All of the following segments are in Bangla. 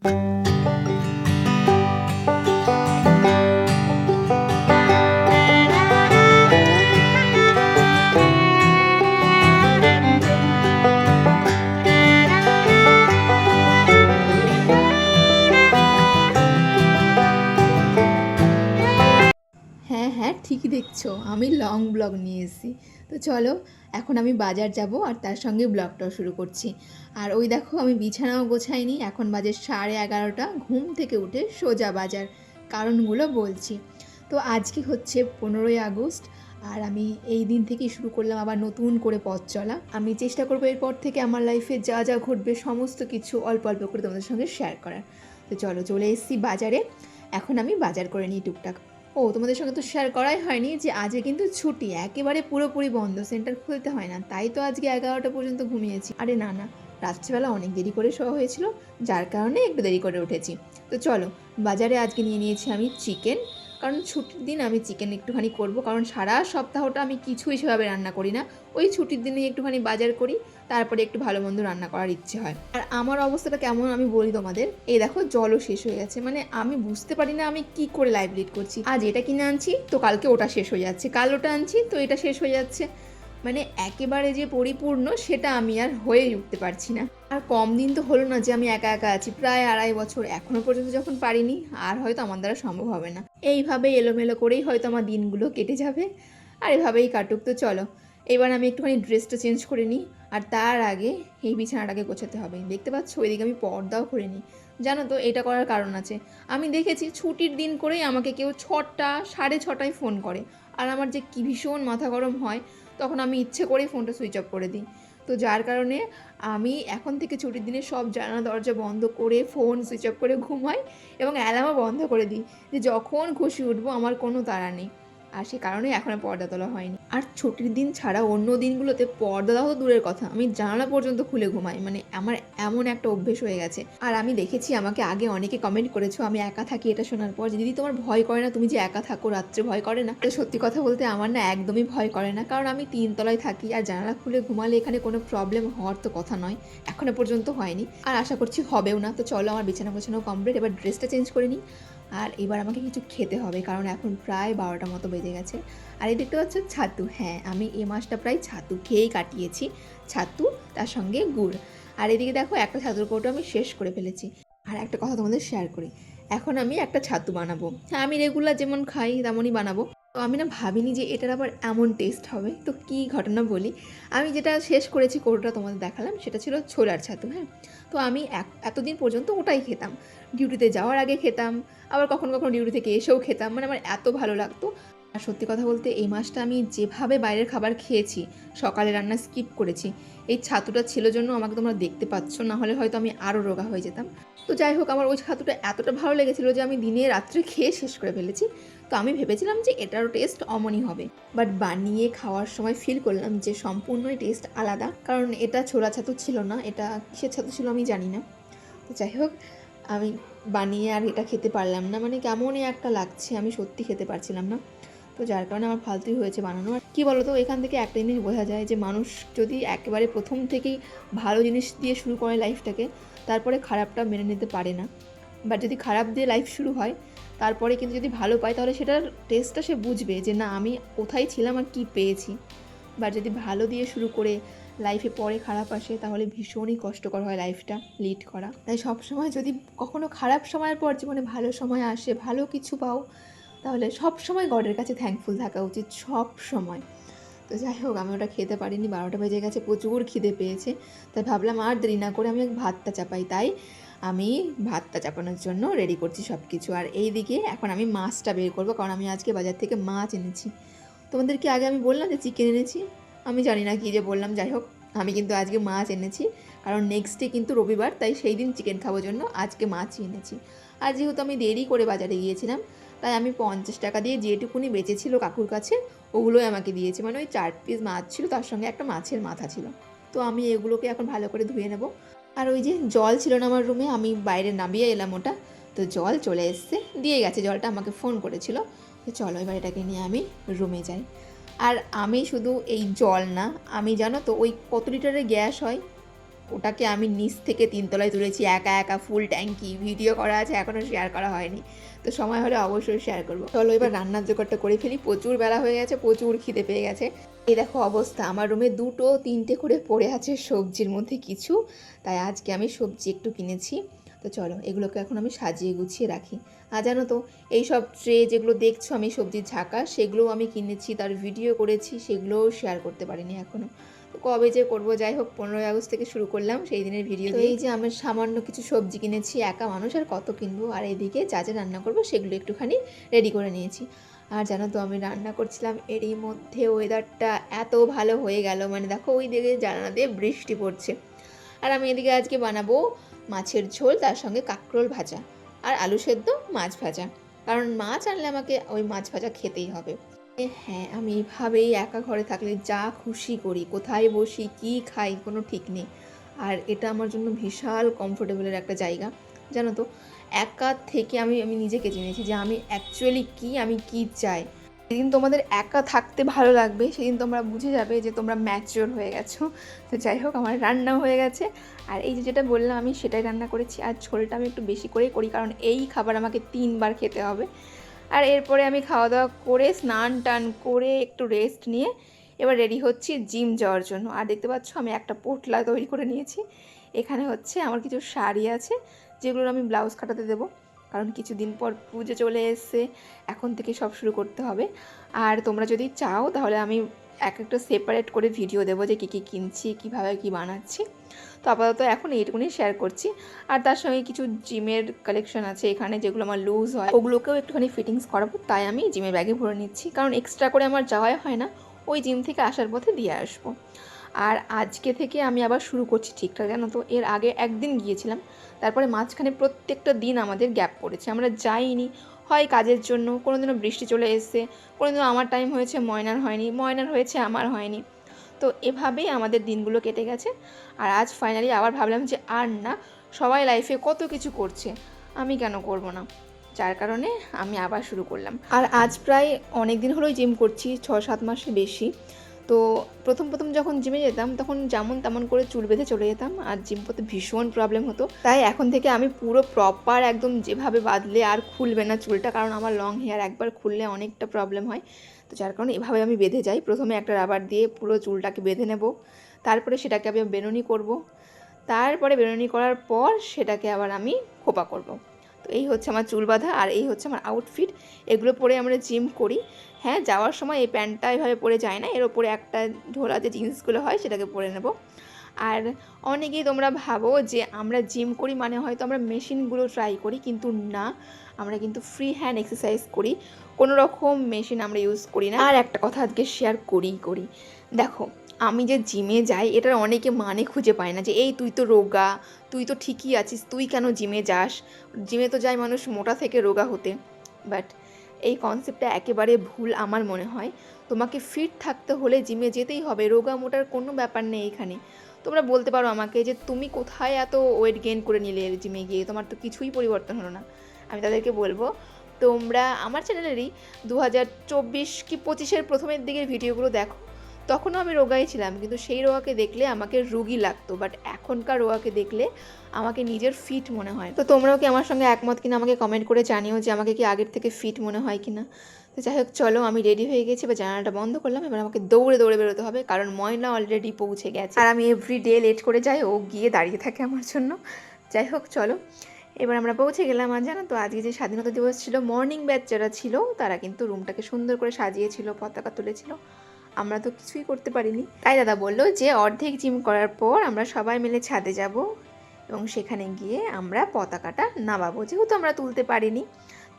হ্যাঁ হ্যাঁ, ঠিকই দেখছো, আমি লং ব্লগ নিয়ে এসেছি। তো চলো, এখন আমি বাজার যাব আর তার সঙ্গে ব্লগটাও শুরু করছি। আর ওই দেখো, আমি বিছানাও গোছাইনি, এখন বাজে 11:30, ঘুম থেকে উঠে সোজা বাজার। কারণগুলো বলছি। তো আজকে হচ্ছে 15ই আগস্ট, আর আমি এই দিন থেকেই শুরু করলাম আবার নতুন করে পথ চলা। আমি চেষ্টা করবো এরপর থেকে আমার লাইফে যা যা ঘটবে সমস্ত কিছু অল্প অল্প করে তোমাদের সঙ্গে শেয়ার করার। তো চলো, চলে এসেছি বাজারে। এখন আমি বাজার করে নিই টুকটাক। ও, তোমাদের সঙ্গে তো শেয়ার করাই হয়নি যে আজকে কিন্তু ছুটি, একেবারে পুরোপুরি বন্ধ, সেন্টার খুলতে হয় না, তাই তো আজকে 11টা পর্যন্ত ঘুমিয়েছি। আরে না না, রাত্রিবেলা অনেক দেরি করে শোয়া হয়েছিল, যার কারণে একটু দেরি করে উঠেছি। তো চলো, বাজারে আজকে নিয়ে নিয়েছি আমি চিকেন, কারণ ছুটির দিন আমি চিকেন একটুখানি করব, কারণ সারা সপ্তাহটা আমি কিছুই সেভাবে রান্না করি না। ওই ছুটির দিনে একটুখানি বাজার করি, তারপরে একটু ভালো মন্দ রান্না করার ইচ্ছে হয়। আর আমার অবস্থাটা কেমন আমি বলি তোমাদের, এই দেখো জলও শেষ হয়ে গেছে, মানে আমি বুঝতে পারি না আমি কি করে লাইফ লিড করছি। আজ এটা কিনে আনছি তো কালকে ওটা শেষ হয়ে যাচ্ছে, কাল ওটা আনছি তো এটা শেষ হয়ে যাচ্ছে, মানে একেবারে যে পরিপূর্ণ সেটা আমি আর হয়ে উঠতে পারছি না। আর কম দিন তো হলো না যে আমি একা একা আছি, প্রায় 2.5 বছর, এখনো পর্যন্ত যখন পারিনি, আর হয়তো আমার দ্বারা সম্ভব হবে না। এইভাবে এলোমেলো করেই হয়তো আমার দিনগুলো কেটে যাবে, আর এভাবেই কাটুক। তো চলো, এবার আমি একটুখানি ড্রেসটা চেঞ্জ করে নিই, আর তার আগে এই বিছানাটাকে গোছাতে হবে। দেখতে পাচ্ছ ওইদিকে আমি পর্দাও করে নিই। জানো তো এটা করার কারণ আছে, আমি দেখেছি ছুটির দিন করেই আমাকে কেউ 6টা 6:30টায় ফোন করে, আর আমার যে কী ভীষণ মাথা গরম হয়, তখন আমি ইচ্ছে করেই ফোনটা সুইচ অফ করে দিই। তো যার কারণে আমি এখন থেকে ছুটির দিনে সব জানালা দরজা বন্ধ করে ফোন সুইচ অফ করে ঘুমাই, এবং অ্যালার্মও বন্ধ করে দিই, যে যখন খুশি উঠবো, আমার কোনো তাড়া নেই। আর সে কারণে এখনও পর্দা তোলা হয়নি। আর ছুটির দিন ছাড়া অন্য দিনগুলোতে পর্দা দেওয়া তো দূরের কথা, আমি জানালা পর্যন্ত খুলে ঘুমাই, মানে আমার এমন একটা অভ্যেস হয়ে গেছে। আর আমি দেখেছি আমাকে আগে অনেকে কমেন্ট করেছো আমি একা থাকি এটা শোনার পর, যে দিদি তোমার ভয় করে না, তুমি যে একা থাকো রাত্রে ভয় করে না? তো সত্যি কথা বলতে আমার না একদমই ভয় করে না, কারণ আমি 3 তলায় থাকি, আর জানালা খুলে ঘুমালে এখানে কোনো প্রবলেম হওয়ার তো কথা নয়, এখনো পর্যন্ত হয়নি, আর আশা করছি হবেও না। তো চলো, আমার বিছানা গোছানো কমপ্লিট, এবার ড্রেসটা চেঞ্জ করে নিই। আর এবার আমাকে কিছু খেতে হবে, কারণ এখন প্রায় 12টা মতো বেজে গেছে। আর এই দেখতে পাচ্ছ ছাতু, হ্যাঁ আমি এই মাসটা প্রায় ছাতু খেয়েই কাটিয়েছি, ছাতু তার সঙ্গে গুড়। আর এদিকে দেখো, একটা ছাতুর কৌটো আমি শেষ করে ফেলেছি। আর একটা কথা তোমাদের শেয়ার করি, এখন আমি একটা ছাতু বানাবো। হ্যাঁ, আমি রেগুলার যেমন খাই তেমনই বানাবো। তো আমি না ভাবিনি যে এটার আবার এমন টেস্ট হবে। তো কী ঘটনা বলি, আমি যেটা শেষ করেছি কৌটোটা তোমাদের দেখালাম, সেটা ছিল ছোলার ছাতু। হ্যাঁ, তো আমি এতদিন পর্যন্ত ওটাই খেতাম, ডিউটিতে যাওয়ার আগে খেতাম, আবার কখনো কখনো ডিউটি থেকে এসেও খেতাম, মানে আমার এত ভালো লাগতো। আর সত্যি কথা বলতে এই মাসটা আমি যেভাবে বাইরের খাবার খেয়েছি, সকালে রান্না স্কিপ করেছি, এই ছাতুটা ছিল জন্য আমাকে তোমরা দেখতে পাচ্ছ, না হলে হয়তো আমি আরও রোগা হয়ে যেতাম। তো যাই হোক, আমার ওই ছাতুটা এতটা ভালো লেগেছিলো যে আমি দিনে রাত্রে খেয়ে শেষ করে ফেলেছি। তো আমি ভেবেছিলাম যে এটারও টেস্ট অমনই হবে, বাট বানিয়ে খাওয়ার সময় ফিল করলাম যে সম্পূর্ণই টেস্ট আলাদা, কারণ এটা ছোলা ছাতু ছিল না, এটা কিসের ছাতু ছিল আমি জানি না। তো যাই হোক, আমি বানিয়ে আর এটা খেতে পারলাম না, মানে কেমনই একটা লাগছে, আমি সত্যি খেতে পারছিলাম না। তো যার কারণে আমার ফালতুই হয়েছে বানানো। আর কী বলো তো, এখান থেকে একটা জিনিস বোঝা যায় যে মানুষ যদি একেবারে প্রথম থেকেই ভালো জিনিস দিয়ে শুরু করে লাইফটাকে, তারপরে খারাপটা মেনে নিতে পারে না। বাট যদি খারাপ দিয়ে লাইফ শুরু হয়, তারপরে কিন্তু যদি ভালো পায়, তাহলে সেটার টেস্টটা সে বুঝবে যে না, আমি কোথায় ছিলাম আর কী পেয়েছি। বাট যদি ভালো দিয়ে শুরু করে লাইফে পরে খারাপ আসে, তাহলে ভীষণই কষ্টকর হয় লাইফটা লিড করা। তাই সবসময় যদি কখনো খারাপ সময়ের পর জীবনে ভালো সময় আসে, ভালো কিছু পাও, তাহলে সব সময় গডের কাছে থ্যাঙ্কফুল থাকা উচিত, সব সময়। তো যাই হোক, আমি ওটা খেতে পারিনি, 12টা বেজে গেছে, প্রচুর খিদে পেয়েছে। তাই ভাবলাম আর দেরি না করে আমি ভাতটা চাপাই। তাই আমি ভাতটা চাপানোর জন্য রেডি করছি সব কিছু। আর এই দিকে এখন আমি মাছটা বের করবো, কারণ আমি আজকে বাজার থেকে মাছ এনেছি। তোমাদেরকে আগে আমি বললাম যে চিকেন এনেছি, আমি জানি না কী যে বললাম। যাই হোক, আমি কিন্তু আজকে মাছ এনেছি, কারণ নেক্সট ডে কিন্তু রবিবার, তাই সেই দিন চিকেন খাওয়ার জন্য আজকে মাছই এনেছি। আর যেহেতু আমি দেরি করে বাজারে গিয়েছিলাম, তাই আমি 50 টাকা দিয়ে যেটুকুনি বেঁচেছিল কাকুর কাছে, ওগুলোই আমাকে দিয়েছে, মানে ওই 4 পিস মাছ ছিল, তার সঙ্গে একটা মাছের মাথা ছিল। তো আমি এগুলোকে এখন ভালো করে ধুয়ে নেব। আর ওই যে জল ছিল না আমার রুমে, আমি বাইরে নামিয়ে এলাম ওটা, তো জল চলে এসছে, দিয়ে গেছে জলটা, আমাকে ফোন করেছিল। তো চলো এবার এটাকে নিয়ে আমি রুমে যাই। আর আমি শুধু এই জল না, আমি জানো তো ওই কত লিটারের গ্যাস হয়, ওটাকে আমি নিচ থেকে 3 তলায় তুলেছি একা একা, ফুল ট্যাঙ্কি, ভিডিও করা আছে, এখনও শেয়ার করা হয়নি। তো সময় হলে অবশ্যই শেয়ার করবো। চলো এবার রান্নার জোগাড়টা করে ফেলি, প্রচুর বেলা হয়ে গেছে, প্রচুর খিদে পেয়ে গেছে। এই দেখো অবস্থা, আমার রুমে 2-3টে করে পড়ে আছে সবজির মধ্যে কিছু, তাই আজকে আমি সবজি একটু কিনেছি। তো চলো এগুলোকে এখন আমি সাজিয়ে গুছিয়ে রাখি। আর জানো তো, এই সব ট্রে যেগুলো দেখছো আমি সবজির ঝাঁকা, সেগুলোও আমি কিনেছি, তার ভিডিও করেছি, সেগুলোও শেয়ার করতে পারিনি এখনও। তো কবে যে করবো, যাই হোক 15ই আগস্ট থেকে শুরু করলাম সেই দিনের ভিডিও। তো এই যে আমি সামান্য কিছু সবজি কিনেছি, একা মানুষ আর কত কিনবো, আর এদিকে যা যা রান্না করবো সেগুলো একটুখানি রেডি করে নিয়েছি। আর জানো তো, আমি রান্না করছিলাম, এরই মধ্যে ওয়েদারটা এত ভালো হয়ে গেল, মানে দেখো ওই দিকে জানালা দিয়ে বৃষ্টি পড়ছে। আর আমি এদিকে আজকে বানাবো মাছের ঝোল, তার সঙ্গে কাঁকরোল ভাজা আর আলু সেদ্ধ, মাছ ভাজা, কারণ মাছ আনলে আমাকে ওই মাছ ভাজা খেতেই হবে। হ্যাঁ, আমি এইভাবেই একা ঘরে থাকলে যা খুশি করি, কোথায় বসি, কি খাই, কোনো ঠিক নেই। আর এটা আমার জন্য বিশাল কমফোর্টেবলের একটা জায়গা। জানো তো, একা থেকে আমি নিজেকে জেনেছি যে আমি অ্যাকচুয়ালি আমি কি চাই। যেদিন তোমাদের একা থাকতে ভালো লাগবে, সেদিন তোমরা বুঝে যাবে যে তোমরা ম্যাচিওর হয়ে গেছো। তো যাই হোক, আমার রান্নাও হয়ে গেছে। আর এই যে যেটা বললাম, আমি সেটাই রান্না করেছি। আর ঝোলটা আমি একটু বেশি করেই করি, কারণ এই খাবার আমাকে 3বার খেতে হবে। আর এরপরে আমি খাওয়া দাওয়া করে স্নান টান করে একটু রেস্ট নিয়ে এবার রেডি হচ্ছি জিম যাওয়ার জন্য। আর দেখতে পাচ্ছ আমি একটা পোটলা তৈরি করে নিয়েছি। এখানে হচ্ছে আমার কিছু শাড়ি আছে, যেগুলোর আমি ব্লাউজ কাটাতে দেবো, কারণ কিছুদিন পর পুজো চলে এসছে, এখন থেকে সব শুরু করতে হবে। আর তোমরা যদি চাও তাহলে আমি একটা সেপারেট করে ভিডিও দেবো যে কী কী কিনছি, কীভাবে কী বানাচ্ছি। তো আপাতত এখন এইটুকুনি শেয়ার করছি। আর তার সঙ্গে কিছু জিমের কালেকশন আছে এখানে, যেগুলো আমার লুজ হয়, ওগুলোকেও একটুখানি ফিটিংস করাবো, তাই আমি জিমের ব্যাগে ভরে নিচ্ছি, কারণ এক্সট্রা করে আমার যাওয়াই হয় না, ওই জিম থেকে আসার পথে দিয়ে আসবো। আর আজকে থেকে আমি আবার শুরু করছি ঠিকঠাক। জানো তো, এর আগে একদিন গিয়েছিলাম, তারপরে মাঝখানে প্রত্যেকটা দিন আমাদের গ্যাপ পড়েছে, আমরা যাইনি, হয় কাজের জন্য, কোনো দিনও বৃষ্টি চলে এসছে, কোনো দিনও আমার টাইম হয়েছে, ময়নার হয়নি, ময়নার হয়েছে, আমার হয়নি। তো এভাবেই আমাদের দিনগুলো কেটে গেছে। আর আজ ফাইনালি আবার ভাবলাম যে আর না, সবাই লাইফে কত কিছু করছে, আমি কেন করব না, যার কারণে আমি আবার শুরু করলাম। আর আজ প্রায় অনেক দিন হলোই জিম করছি, 6-7 মাসের বেশি। তো প্রথম যখন জিমে যেতাম, তখন যেমন তেমন করে চুল বেঁধে চলে যেতাম, আর জিম করতে ভীষণ প্রবলেম হতো। তাই এখন থেকে আমি পুরো প্রপার একদম যেভাবে বাঁধলে আর খুলবে না চুলটা, কারণ আমার লং হেয়ার একবার খুললে অনেকটা প্রবলেম হয়। তো যার কারণে এভাবে আমি বেঁধে যাই। প্রথমে একটা রাবার দিয়ে পুরো চুলটাকে বেঁধে নেব, তারপরে সেটাকে আমি বেনুনি করব, তারপরে বেনুনি করার পর সেটাকে আবার আমি খোপা করব। তো এই হচ্ছে আমার চুল বাঁধা, আর এই হচ্ছে আমার আউটফিট। এগুলো পরে আমরা জিম করি। হ্যাঁ, যাওয়ার সময় এই প্যান্টটা এভাবে পরে যায় না, এর ওপরে একটা ঢোলা যে জিন্সগুলো হয় সেটাকে পরে নেব। আর অনেকেই তোমরা ভাবো যে আমরা জিম করি মানে হয়তো আমরা মেশিনগুলো ট্রাই করি, কিন্তু না, আমরা কিন্তু ফ্রি হ্যান্ড এক্সারসাইজ করি, কোনো রকম মেশিন আমরা ইউজ করি না। আর একটা কথা আজকে শেয়ার করি, দেখো আমি যে জিমে যাই, এটার অনেকে মানে খুঁজে পায় না, যে এই তুই তো রোগা, তুই তো ঠিকই আছিস, তুই কেন জিমে যাস? জিমে তো যায় মানুষ মোটা থেকে রোগা হতে। বাট এই কনসেপ্টটা একেবারে ভুল আমার মনে হয়। তোমাকে ফিট থাকতে হলে জিমে যেতেই হবে, রোগা মোটার কোনো ব্যাপার নেই এখানে। তোমরা বলতে পারো আমাকে যে তুমি কোথায় এত ওয়েট গেইন করে নিলে জিমে গিয়ে, তোমার তো কিছুই পরিবর্তন হলো না। আমি তাদেরকে বলবো, তোমরা আমার চ্যানেলেরই 2024 কি 25-এর প্রথমের দিকের ভিডিওগুলো দেখো, তখনও আমি রোগাই ছিলাম, কিন্তু সেই রোগাকে দেখলে আমাকে রোগী লাগতো, বাট এখনকার রোগাকে দেখলে আমাকে নিজের ফিট মনে হয়। তো তোমরাও কি আমার সঙ্গে একমত কিনা আমাকে কমেন্ট করে জানিও যে আমাকে কি আগের থেকে ফিট মনে হয় কিনা। তো যাই হোক, চলো আমি রেডি হয়ে গেছি, বা জানালাটা বন্ধ করলাম, এবার আমাকে দৌড়ে বেরোতে হবে, কারণ ময়না অলরেডি পৌঁছে গেছে, আর আমি এভরিডে লেট করে যাই, ও গিয়ে দাঁড়িয়ে থাকে আমার জন্য। যাই হোক চলো, এবার আমরা পৌঁছে গেলাম। আর জানো তো, আজকে যে স্বাধীনতা দিবস ছিল, মর্নিং ব্যাচ যারা ছিল তারা কিন্তু রুমটাকে সুন্দর করে সাজিয়েছিল, পতাকা তুলেছিল, আমরা তো কিছুই করতে পারিনি। তাই দাদা বললো যে অর্ধেক জিম করার পর আমরা সবাই মিলে ছাদে যাব, এবং সেখানে গিয়ে আমরা পতাকাটা নামাবো, যেহেতু আমরা তুলতে পারিনি।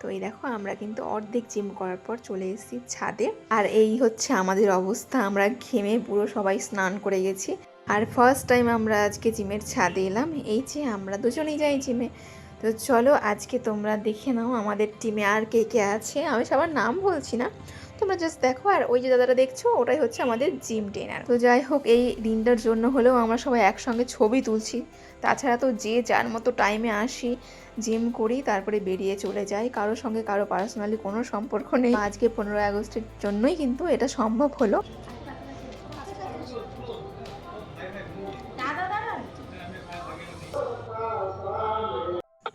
তো এই দেখো, আমরা কিন্তু অর্ধেক জিম করার পর চলে এসেছি ছাদে, আর এই হচ্ছে আমাদের অবস্থা, আমরা ঘেমে পুরো সবাই স্নান করে গেছি। আর ফার্স্ট টাইম আমরা আজকে জিমের ছাদে এলাম, এই যে আমরা দুজনেই যাই জিমে। তো চলো আজকে তোমরা দেখে নাও আমাদের টিমে আর কে কে আছে, আমি সবার নাম বলছি না, তোমরা জাস্ট দেখো। আর ওই যে দাদাটা দেখছো, ওটাই হচ্ছে আমাদের জিম ট্রেনার। তো যাই হোক, এই দিনটার জন্য হলেও আমরা সবাই একসঙ্গে ছবি তুলছি, তাছাড়া তো যে যার মতো টাইমে আসি, জিম করি, তারপরে বেরিয়ে চলে যাই, কারোর সঙ্গে কারো পার্সোনালি কোনো সম্পর্ক নেই। আজকে 15ই আগস্টের জন্যই কিন্তু এটা সম্ভব হলো।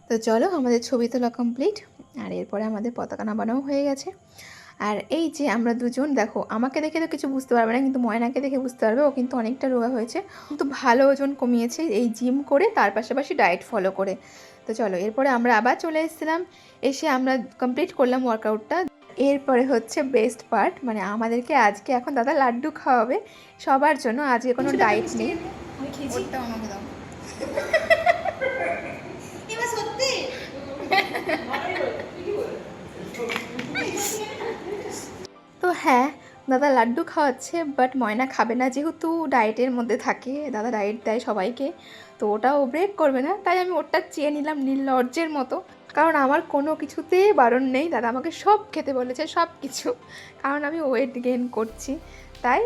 তো চলো, আমাদের ছবি তোলা কমপ্লিট, আর এরপরে আমাদের পতাকা নামানোও হয়ে গেছে। আর এই যে আমরা দুজন, দেখো আমাকে দেখে তো কিছু বুঝতে পারবে না, কিন্তু ময়নাকে দেখে বুঝতে পারবে, ও কিন্তু অনেকটা রোগা হয়েছে, কিন্তু ভালো ওজন কমিয়েছে এই জিম করে, তার পাশাপাশি ডায়েট ফলো করে। তো চলো, এরপরে আমরা আবার চলে এসেছিলাম, এসে আমরা কমপ্লিট করলাম ওয়ার্কআউটটা। এরপরে হচ্ছে বেস্ট পার্ট, মানে আমাদেরকে আজকে এখন দাদা লাড্ডু খাওয়াবে সবার জন্য, আজকে কোনো ডায়েট নেই। ওটা আমাকে দাও। এবার সত্যি তো হ্যাঁ, দাদা লাড্ডু খাওয়াচ্ছে, বাট ময়না খাবে না, যেহেতু ডায়েটের মধ্যে থাকে, দাদা ডায়েট দেয় সবাইকে, তো ওটাও ব্রেক করবে না, তাই আমি ওটা চেয়ে নিলাম নির্লজ্জের মতো, কারণ আমার কোনো কিছুতে বারণ নেই, দাদা আমাকে সব খেতে বলেছে, সব কিছু, কারণ আমি ওয়েট গেইন করছি, তাই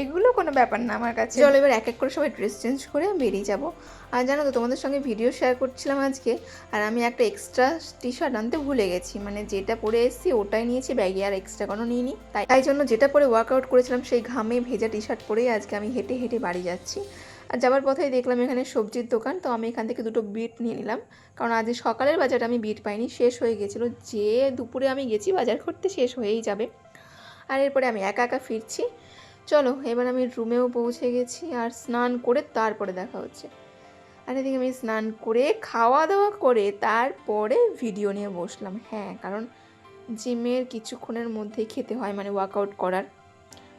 এগুলো কোনো ব্যাপার না আমার কাছে। চলো এবার এক এক করে সবাই ড্রেস চেঞ্জ করে বেরিয়ে যাব। আর জানো তো, তোমাদের সঙ্গে ভিডিও শেয়ার করছিলাম আজকে, আর আমি একটা এক্সট্রা টি শার্ট আনতে ভুলে গেছি, মানে যেটা পরে এসেছি ওটাই নিয়েছি ব্যাগে, আর এক্সট্রা কোনো নিইনি, তাই জন্য যেটা পরে ওয়ার্কআউট করেছিলাম সেই ঘামে ভেজা টি শার্ট পরেই আজকে আমি হেঁটে হেঁটে বাড়ি যাচ্ছি। আর যাবার পথেই দেখলাম এখানে সবজির দোকান, তো আমি এখান থেকে দুটো বিট নিয়ে নিলাম, কারণ আজ সকালের বাজারে আমি বিট পাইনি, শেষ হয়ে গেছিলো, যে দুপুরে আমি গেছি বাজার করতে শেষ হয়েই যাবে। আর এরপরে আমি একা একা ফিরছি। চলো এবার আমি রুমেও পৌঁছে গেছি, আর স্নান করে তারপরে দেখা হচ্ছে। আর এদিকে আমি স্নান করে খাওয়া দাওয়া করে তারপরে ভিডিও নিয়ে বসলাম। হ্যাঁ, কারণ জিমের কিছুক্ষণের মধ্যেই খেতে হয়, মানে ওয়ার্কআউট করার,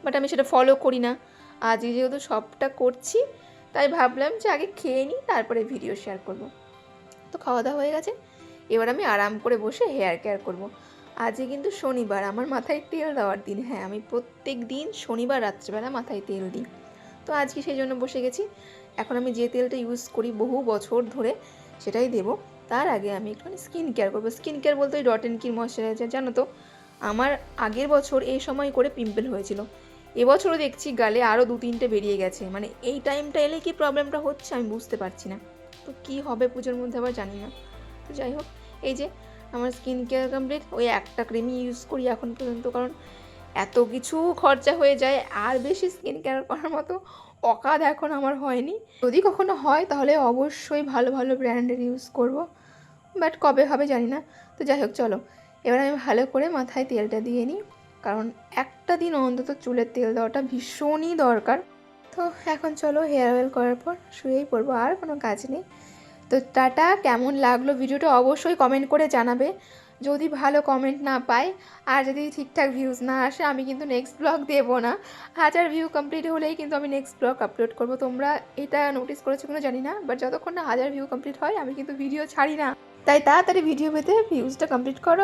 বাট আমি সেটা ফলো করি না। আজকে যেহেতু সবটা করছি, তাই ভাবলাম যে আগে খেয়ে নিই, তারপরে ভিডিও শেয়ার করব। তো খাওয়া দাওয়া হয়ে গেছে, এবার আমি আরাম করে বসে হেয়ার কেয়ার করব। আজকে কিন্তু শনিবার, আমার মাথায় তেল দেওয়ার দিন। হ্যাঁ, আমি প্রত্যেক দিন শনিবার রাত্রিবেলা মাথায় তেল দিই, তো আজকে সেই জন্য বসে গেছি। এখন আমি যে তেলটা ইউজ করি বহু বছর ধরে সেটাই দেবো। তার আগে আমি একটুখানি স্কিন কেয়ার করবো। স্কিন কেয়ার বলতে ওই ডট অ্যান্ড কির ময়শ্চারাইজার। জানো তো, আমার আগের বছর এই সময় করে পিম্পল হয়েছিল, এবছরও দেখছি গালে আরও 2-3টে বেরিয়ে গেছে, মানে এই টাইমটা এলে কি প্রবলেমটা হচ্ছে আমি বুঝতে পারছি না। তো কী হবে পুজোর মধ্যে আবার জানি না। তো যাই হোক, এই যে আমার স্কিন কেয়ার কমপ্লিট। ওই একটা ক্রিমই ইউজ করি এখন পর্যন্ত, কারণ এত কিছু খরচা হয়ে যায়, আর বেশি স্কিন কেয়ার করার মতো অকাদ এখন আমার হয়নি। যদি কখনো হয় তাহলে অবশ্যই ভালো ভালো ব্র্যান্ডের ইউজ করব, বাট কবে হবে জানি না। তো যাই হোক, চলো এবার আমি ভালো করে মাথায় তেলটা দিয়ে নিই, কারণ একটা দিন অন্তত চুলের তেল দেওয়াটা ভীষণই দরকার। তো এখন চলো, হেয়ার অয়েল করার পর শুয়েই পড়বো, আর কোনো কাজ নেই। তো টাটা। কেমন লাগলো ভিডিওটা অবশ্যই কমেন্ট করে জানাবে। যদি ভালো কমেন্ট না পাই আর যদি ঠিকঠাক ভিউজ না আসে, আমি কিন্তু নেক্সট ব্লগ দেবো না। 1000 ভিউ কমপ্লিট হলেই কিন্তু আমি নেক্সট ব্লগ আপলোড করবো। তোমরা এটা নোটিস করেছো কিনা জানি না, বাট যতক্ষণ না 1000 ভিউ কমপ্লিট হয় আমি কিন্তু ভিডিও ছাড়ি না। তাই তাড়াতাড়ি ভিডিও পেতে ভিউজটা কমপ্লিট করো।